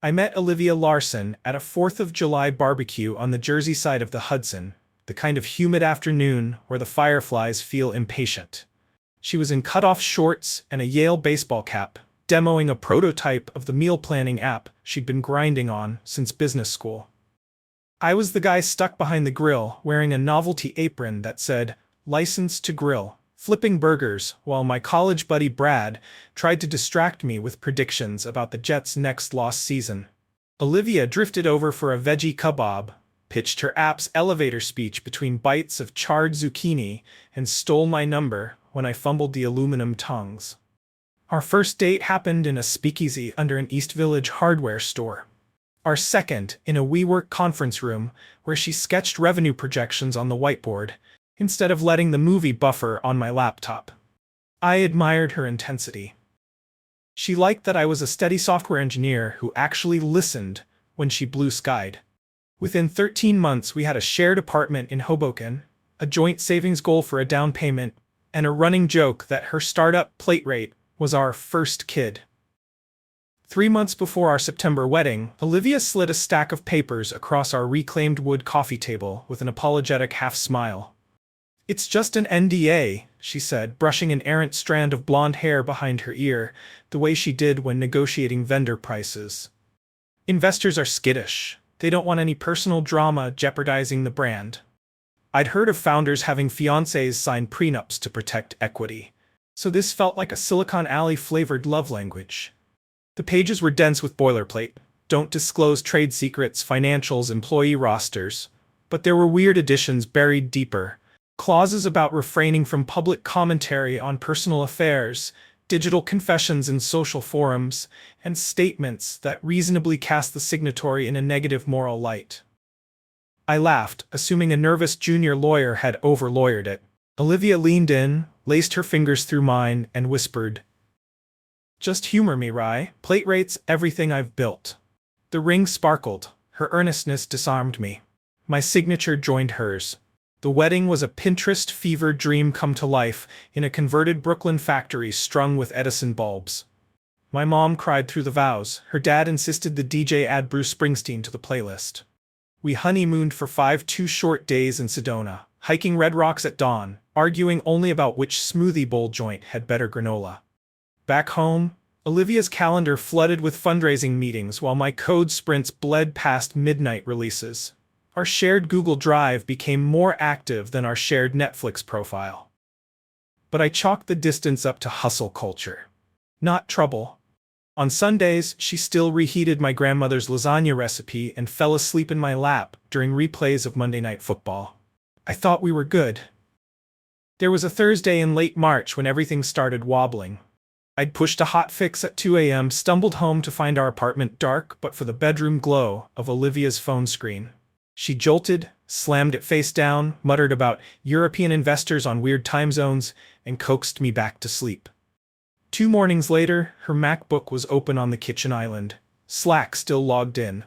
I met Olivia Larson at a 4th of July barbecue on the Jersey side of the Hudson, the kind of humid afternoon where the fireflies feel impatient. She was in cut-off shorts and a Yale baseball cap, demoing a prototype of the meal planning app she'd been grinding on since business school. I was the guy stuck behind the grill wearing a novelty apron that said, "License to Grill," flipping burgers while my college buddy Brad tried to distract me with predictions about the Jets' next lost season. Olivia drifted over for a veggie kebab, pitched her app's elevator speech between bites of charred zucchini, and stole my number when I fumbled the aluminum tongs. Our first date happened in a speakeasy under an East Village hardware store. Our second in a WeWork conference room where she sketched revenue projections on the whiteboard instead of letting the movie buffer on my laptop. I admired her intensity. She liked that I was a steady software engineer who actually listened when she blue-skied. Within 13 months, we had a shared apartment in Hoboken, a joint savings goal for a down payment, and a running joke that her startup plate rate was our first kid. 3 months before our September wedding, Olivia slid a stack of papers across our reclaimed wood coffee table with an apologetic half-smile. "It's just an NDA," she said, brushing an errant strand of blonde hair behind her ear, the way she did when negotiating vendor prices. "Investors are skittish. They don't want any personal drama jeopardizing the brand." I'd heard of founders having fiancés sign prenups to protect equity, so this felt like a Silicon Alley-flavored love language. The pages were dense with boilerplate, don't disclose trade secrets, financials, employee rosters, but there were weird additions buried deeper, clauses about refraining from public commentary on personal affairs, digital confessions in social forums, and statements that reasonably cast the signatory in a negative moral light. I laughed, assuming a nervous junior lawyer had over-lawyered it. Olivia leaned in, laced her fingers through mine, and whispered, "Just humor me, Rye. Plate rate's everything I've built." The ring sparkled. Her earnestness disarmed me. My signature joined hers. The wedding was a Pinterest fever dream come to life in a converted Brooklyn factory strung with Edison bulbs. My mom cried through the vows. Her dad insisted the DJ add Bruce Springsteen to the playlist. We honeymooned for 5 too-short days in Sedona, hiking red rocks at dawn, arguing only about which smoothie bowl joint had better granola. Back home, Olivia's calendar flooded with fundraising meetings while my code sprints bled past midnight releases. Our shared Google Drive became more active than our shared Netflix profile. But I chalked the distance up to hustle culture, not trouble. On Sundays, she still reheated my grandmother's lasagna recipe and fell asleep in my lap during replays of Monday Night Football. I thought we were good. There was a Thursday in late March when everything started wobbling. I'd pushed a hot fix at 2 a.m., stumbled home to find our apartment dark but for the bedroom glow of Olivia's phone screen. She jolted, slammed it face down, muttered about European investors on weird time zones, and coaxed me back to sleep. 2 mornings later, her MacBook was open on the kitchen island. Slack still logged in.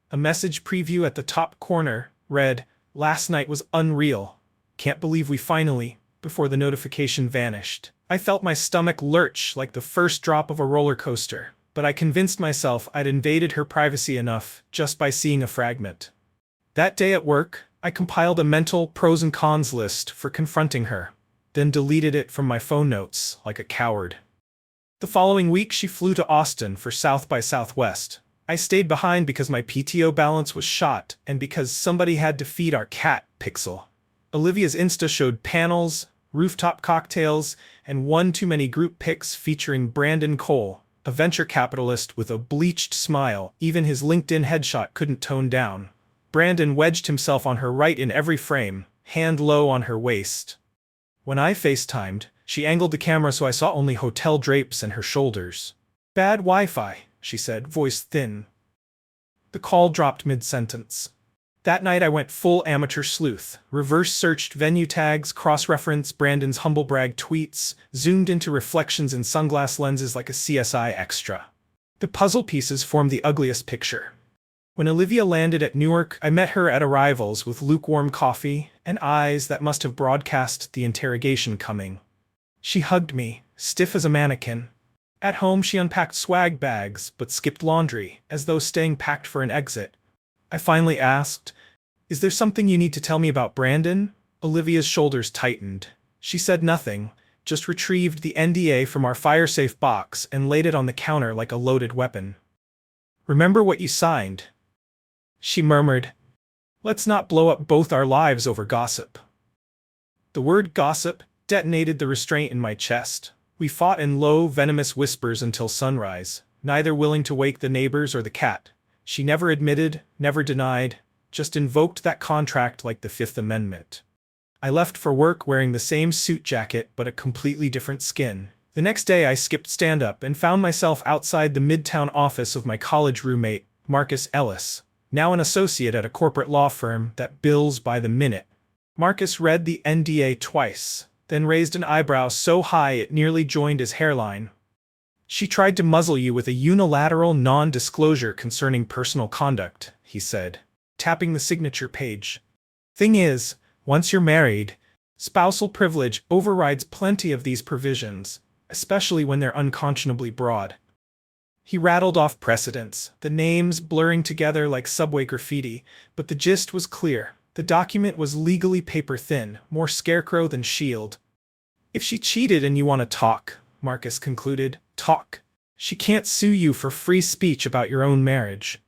A message preview at the top corner read, "Last night was unreal. Can't believe we finally," before the notification vanished. I felt my stomach lurch like the first drop of a roller coaster, but I convinced myself I'd invaded her privacy enough just by seeing a fragment. That day at work, I compiled a mental pros and cons list for confronting her, then deleted it from my phone notes like a coward. The following week, she flew to Austin for South by Southwest. I stayed behind because my PTO balance was shot and because somebody had to feed our cat, Pixel. Olivia's Insta showed panels, rooftop cocktails, and one too many group pics featuring Brandon Cole, a venture capitalist with a bleached smile even his LinkedIn headshot couldn't tone down. Brandon wedged himself on her right in every frame, hand low on her waist. When I FaceTimed, she angled the camera so I saw only hotel drapes and her shoulders. "Bad Wi-Fi," she said, voice thin. The call dropped mid-sentence. That night I went full amateur sleuth, reverse-searched venue tags, cross-referenced Brandon's humblebrag tweets, zoomed into reflections in sunglass lenses like a CSI extra. The puzzle pieces formed the ugliest picture. When Olivia landed at Newark, I met her at arrivals with lukewarm coffee and eyes that must have broadcast the interrogation coming. She hugged me, stiff as a mannequin. At home, she unpacked swag bags, but skipped laundry, as though staying packed for an exit. I finally asked, "Is there something you need to tell me about Brandon?" Olivia's shoulders tightened. She said nothing, just retrieved the NDA from our fire-safe box and laid it on the counter like a loaded weapon. "Remember what you signed?" She murmured, "Let's not blow up both our lives over gossip." The word gossip detonated the restraint in my chest. We fought in low, venomous whispers until sunrise, neither willing to wake the neighbors or the cat. She never admitted, never denied, just invoked that contract like the Fifth Amendment. I left for work wearing the same suit jacket but a completely different skin. The next day I skipped stand-up and found myself outside the midtown office of my college roommate, Marcus Ellis, now an associate at a corporate law firm that bills by the minute. Marcus read the NDA twice, then raised an eyebrow so high it nearly joined his hairline. "She tried to muzzle you with a unilateral non-disclosure concerning personal conduct," he said, tapping the signature page. "Thing is, once you're married, spousal privilege overrides plenty of these provisions, especially when they're unconscionably broad." He rattled off precedents, the names blurring together like subway graffiti, but the gist was clear. The document was legally paper-thin, more scarecrow than shield. "If she cheated and you want to talk," Marcus concluded, "talk. She can't sue you for free speech about your own marriage."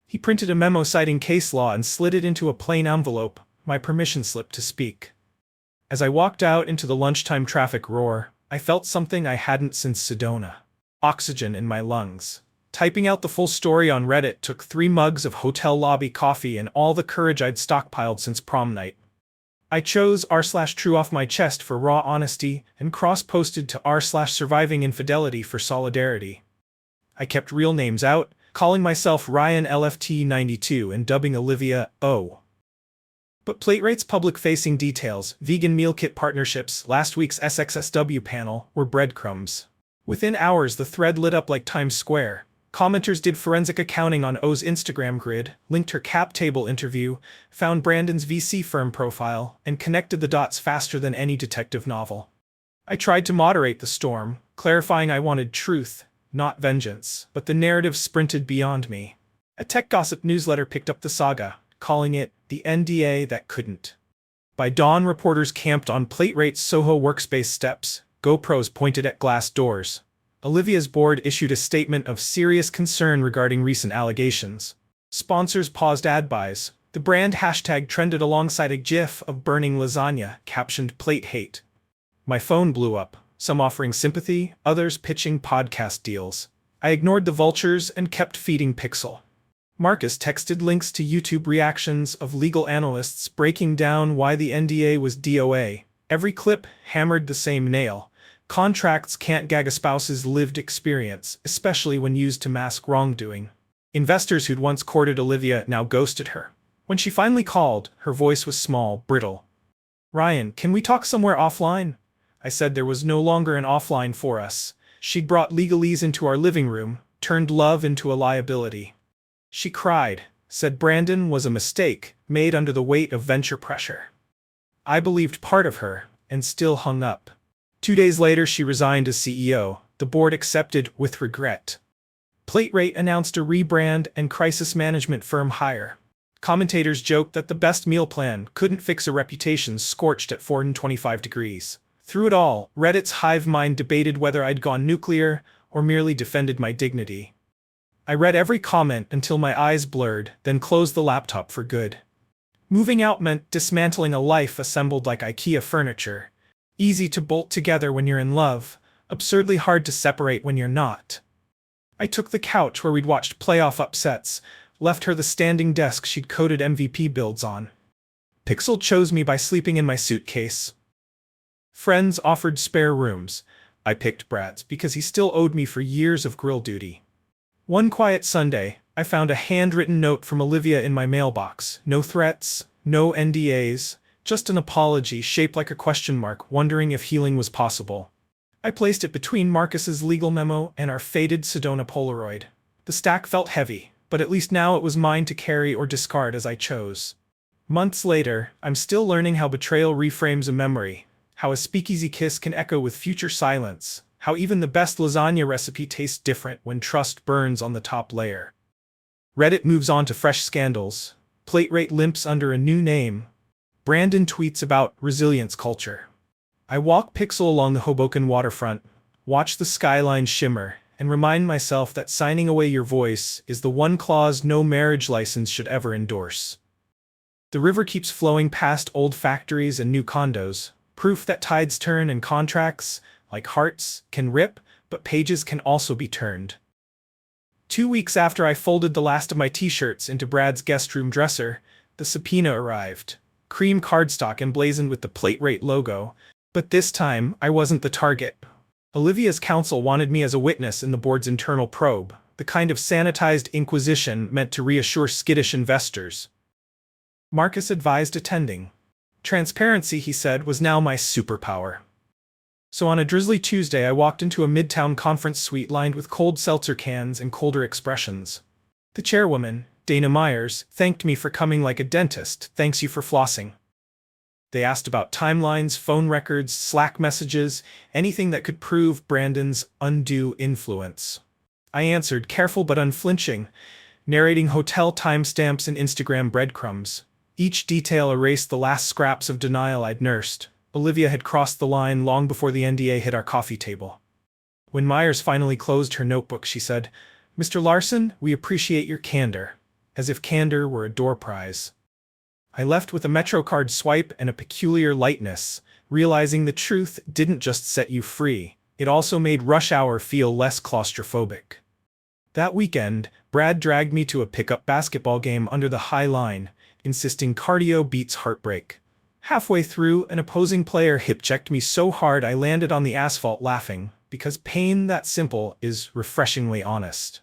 He printed a memo citing case law and slid it into a plain envelope, my permission slip to speak. As I walked out into the lunchtime traffic roar, I felt something I hadn't since Sedona. Oxygen in my lungs. Typing out the full story on Reddit took 3 mugs of hotel lobby coffee and all the courage I'd stockpiled since prom night. I chose r/true off my chest for raw honesty and cross-posted to r/surviving infidelity for solidarity. I kept real names out, calling myself Ryan LFT92 and dubbing Olivia O. But Plate-Rate's public-facing details, vegan meal kit partnerships, last week's SXSW panel, were breadcrumbs. Within hours the thread lit up like Times Square. Commenters did forensic accounting on O's Instagram grid, linked her cap table interview, found Brandon's VC firm profile, and connected the dots faster than any detective novel. I tried to moderate the storm, clarifying I wanted truth, not vengeance, but the narrative sprinted beyond me. A tech gossip newsletter picked up the saga, calling it the NDA that couldn't. By dawn, reporters camped on Plate-Rate's Soho workspace steps, GoPros pointed at glass doors. Olivia's board issued a statement of serious concern regarding recent allegations. Sponsors paused ad buys. The brand hashtag trended alongside a gif of burning lasagna, captioned "Plate Hate." My phone blew up, some offering sympathy, others pitching podcast deals. I ignored the vultures and kept feeding Pixel. Marcus texted links to YouTube reactions of legal analysts breaking down why the NDA was DOA. Every clip hammered the same nail. Contracts can't gag a spouse's lived experience, especially when used to mask wrongdoing. Investors who'd once courted Olivia now ghosted her. When she finally called, her voice was small, brittle. "Ryan, can we talk somewhere offline?" I said there was no longer an offline for us. She'd brought legalese into our living room, turned love into a liability. She cried, said Brandon was a mistake, made under the weight of venture pressure. I believed part of her, and still hung up. 2 days later she resigned as CEO. The board accepted with regret. Plate-Rate announced a rebrand and crisis management firm hire. Commentators joked that the best meal plan couldn't fix a reputation scorched at 425 degrees. Through it all, Reddit's hive mind debated whether I'd gone nuclear or merely defended my dignity. I read every comment until my eyes blurred, then closed the laptop for good. Moving out meant dismantling a life assembled like IKEA furniture. Easy to bolt together when you're in love, absurdly hard to separate when you're not. I took the couch where we'd watched playoff upsets, left her the standing desk she'd coded MVP builds on. Pixel chose me by sleeping in my suitcase. Friends offered spare rooms. I picked Brad's because he still owed me for years of grill duty. One quiet Sunday, I found a handwritten note from Olivia in my mailbox. No threats, no NDAs, just an apology shaped like a question mark, wondering if healing was possible. I placed it between Marcus's legal memo and our faded Sedona Polaroid. The stack felt heavy, but at least now it was mine to carry or discard as I chose. Months later, I'm still learning how betrayal reframes a memory, how a speakeasy kiss can echo with future silence, How even the best lasagna recipe tastes different when trust burns on the top layer. Reddit moves on to fresh scandals. Plate rate limps under a new name. Brandon tweets about resilience culture. I walk Pixel along the Hoboken waterfront, watch the skyline shimmer, and remind myself that signing away your voice is the one clause no marriage license should ever endorse. The river keeps flowing past old factories and new condos, proof that tides turn and contracts, like hearts, can rip, but pages can also be turned. 2 weeks after I folded the last of my t-shirts into Brad's guest room dresser, the subpoena arrived. Cream cardstock emblazoned with the plate rate logo, but this time I wasn't the target. Olivia's counsel wanted me as a witness in the board's internal probe, the kind of sanitized inquisition meant to reassure skittish investors. Marcus advised attending. Transparency, he said, was now my superpower. So on a drizzly Tuesday I walked into a midtown conference suite lined with cold seltzer cans and colder expressions. The chairwoman, Dana Myers, thanked me for coming like a dentist, thanks you for flossing. They asked about timelines, phone records, Slack messages, anything that could prove Brandon's undue influence. I answered, careful but unflinching, narrating hotel timestamps and Instagram breadcrumbs. Each detail erased the last scraps of denial I'd nursed. Olivia had crossed the line long before the NDA hit our coffee table. When Myers finally closed her notebook, she said, "Mr. Larson, we appreciate your candor," as if candor were a door prize. I left with a MetroCard swipe and a peculiar lightness, realizing the truth didn't just set you free, it also made rush hour feel less claustrophobic. That weekend, Brad dragged me to a pickup basketball game under the High Line, insisting cardio beats heartbreak. Halfway through, an opposing player hip-checked me so hard I landed on the asphalt laughing, because pain that simple is refreshingly honest.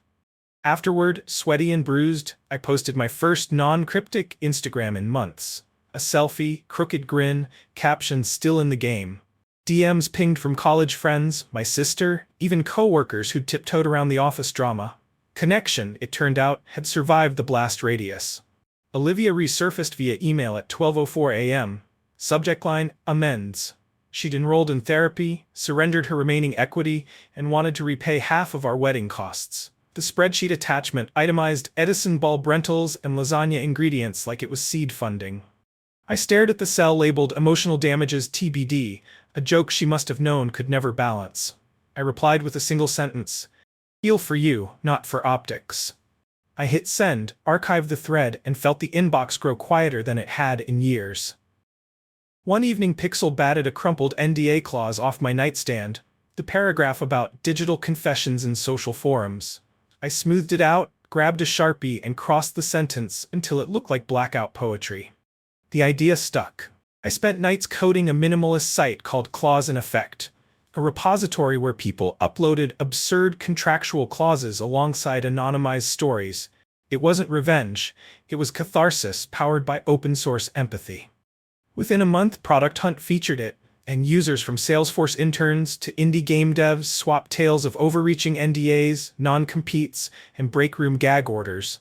Afterward, sweaty and bruised, I posted my first non-cryptic Instagram in months. A selfie, crooked grin, caption still in the game. DMs pinged from college friends, my sister, even co-workers who'd tiptoed around the office drama. Connection, it turned out, had survived the blast radius. Olivia resurfaced via email at 12:04 a.m. Subject line, amends. She'd enrolled in therapy, surrendered her remaining equity, and wanted to repay half of our wedding costs. The spreadsheet attachment itemized Edison bulb rentals and lasagna ingredients like it was seed funding. I stared at the cell labeled emotional damages TBD, a joke she must have known could never balance. I replied with a single sentence, "Heal for you, not for optics." I hit send, archived the thread, and felt the inbox grow quieter than it had in years. One evening Pixel batted a crumpled NDA clause off my nightstand, the paragraph about digital confessions in social forums. I smoothed it out, grabbed a Sharpie, and crossed the sentence until it looked like blackout poetry. The idea stuck. I spent nights coding a minimalist site called Clause in Effect, a repository where people uploaded absurd contractual clauses alongside anonymized stories. It wasn't revenge, it was catharsis powered by open-source empathy. Within a month, Product Hunt featured it, and users from Salesforce interns to indie game devs swapped tales of overreaching NDAs, non-competes, and breakroom gag orders.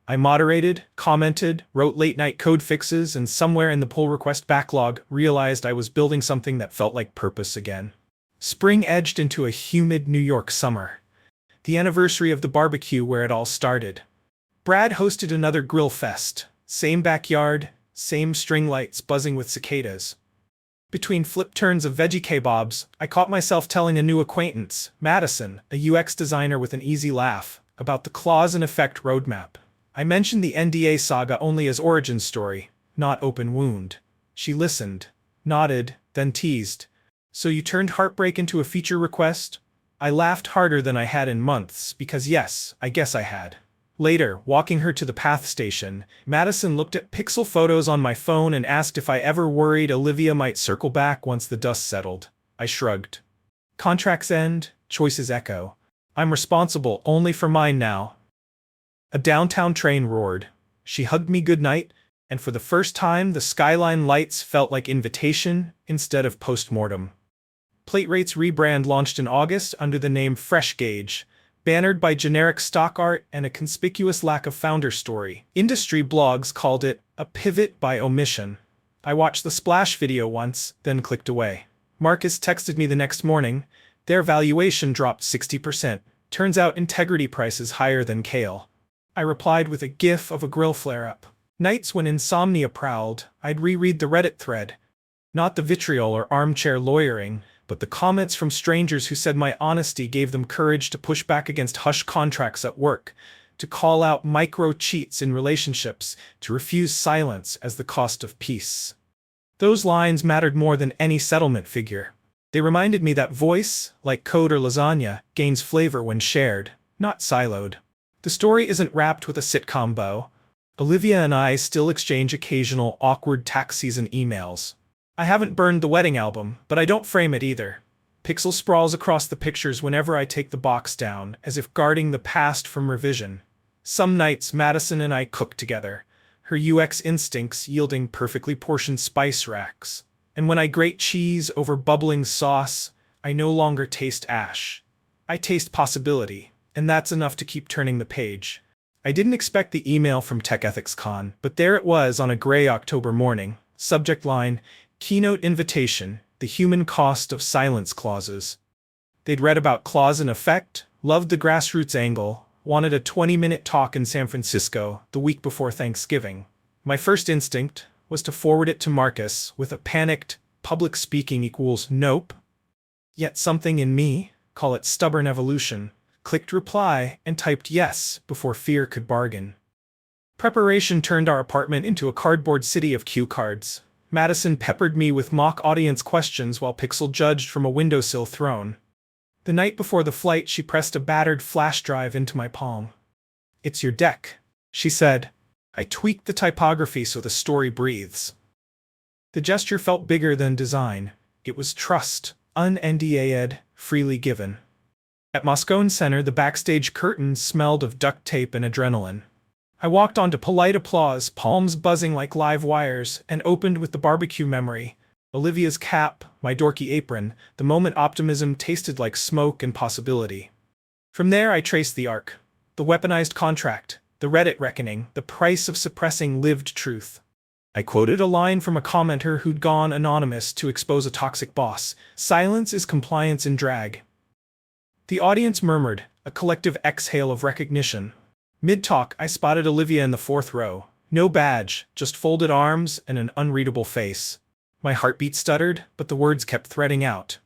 I moderated, commented, wrote late-night code fixes, and somewhere in the pull request backlog realized I was building something that felt like purpose again. Spring edged into a humid New York summer, the anniversary of the barbecue where it all started. Brad hosted another grill fest, same backyard, same string lights buzzing with cicadas. Between flip turns of veggie kebabs, I caught myself telling a new acquaintance, Madison, a UX designer with an easy laugh, about the Clause in Effect roadmap. I mentioned the NDA saga only as origin story, not open wound. She listened, nodded, then teased. "So you turned heartbreak into a feature request?" I laughed harder than I had in months, because yes, I guess I had. Later, walking her to the PATH station, Madison looked at pixel photos on my phone and asked if I ever worried Olivia might circle back once the dust settled. I shrugged. Contracts end, choices echo. I'm responsible only for mine now. A downtown train roared. She hugged me goodnight, and for the first time the skyline lights felt like invitation instead of postmortem. Plate Rate's rebrand launched in August under the name Fresh Gauge, bannered by generic stock art and a conspicuous lack of founder story. Industry blogs called it a pivot by omission. I watched the splash video once, then clicked away. Marcus texted me the next morning, Their valuation dropped 60%. Turns out integrity price is higher than kale. I replied with a gif of a grill flare-up. Nights when insomnia prowled, I'd reread the Reddit thread. Not the vitriol or armchair lawyering, but the comments from strangers who said my honesty gave them courage to push back against hush contracts at work, to call out micro-cheats in relationships, to refuse silence as the cost of peace. Those lines mattered more than any settlement figure. They reminded me that voice, like code or lasagna, gains flavor when shared, not siloed. The story isn't wrapped with a sitcom bow. Olivia and I still exchange occasional awkward tax season emails. I haven't burned the wedding album, but I don't frame it either. Pixel sprawls across the pictures whenever I take the box down, as if guarding the past from revision. Some nights Madison and I cook together, her UX instincts yielding perfectly portioned spice racks. And when I grate cheese over bubbling sauce, I no longer taste ash. I taste possibility, and that's enough to keep turning the page. I didn't expect the email from TechEthicsCon, but there it was on a gray October morning. Subject line, Keynote Invitation, The Human Cost of Silence Clauses. They'd read about clause and effect, loved the grassroots angle, wanted a 20-minute talk in San Francisco the week before Thanksgiving. My first instinct was to forward it to Marcus with a panicked, public speaking equals nope. Yet something in me, call it stubborn evolution, clicked reply and typed yes before fear could bargain. Preparation turned our apartment into a cardboard city of cue cards. Madison peppered me with mock audience questions while Pixel judged from a windowsill throne. The night before the flight, she pressed a battered flash drive into my palm. "It's your deck," she said. I tweaked the typography so the story breathes. The gesture felt bigger than design. It was trust, un-NDA'd, freely given. At Moscone Center, the backstage curtain smelled of duct tape and adrenaline. I walked onto polite applause, palms buzzing like live wires, and opened with the barbecue memory. Olivia's cap, my dorky apron, the moment optimism tasted like smoke and possibility. From there I traced the arc. The weaponized contract, the Reddit reckoning, the price of suppressing lived truth. I quoted a line from a commenter who'd gone anonymous to expose a toxic boss. Silence is compliance in drag. The audience murmured, a collective exhale of recognition. Mid-talk, I spotted Olivia in the fourth row. No badge, just folded arms and an unreadable face. My heartbeat stuttered, but the words kept threading out.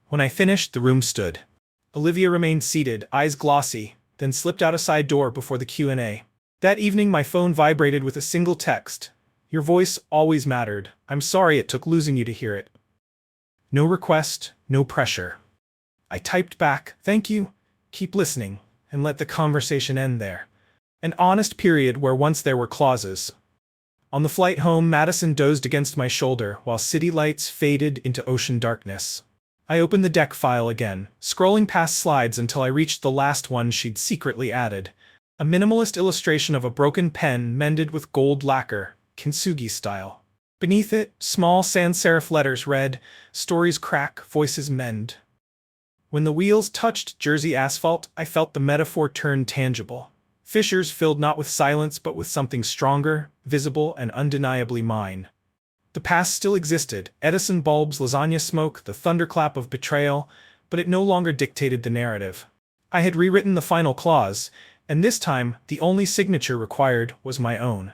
When I finished, the room stood. Olivia remained seated, eyes glossy, then slipped out a side door before the Q&A. That evening my phone vibrated with a single text. "Your voice always mattered. I'm sorry it took losing you to hear it." No request, no pressure. I typed back, "Thank you, keep listening," and let the conversation end there. An honest period where once there were clauses. On the flight home, Madison dozed against my shoulder while city lights faded into ocean darkness. I opened the deck file again, scrolling past slides until I reached the last one she'd secretly added. A minimalist illustration of a broken pen mended with gold lacquer, kintsugi style. Beneath it, small sans serif letters read, "Stories crack, voices mend." When the wheels touched Jersey asphalt, I felt the metaphor turn tangible. Fissures filled not with silence but with something stronger, visible, and undeniably mine. The past still existed, Edison bulbs, lasagna smoke, the thunderclap of betrayal, but it no longer dictated the narrative. I had rewritten the final clause, and this time the only signature required was my own.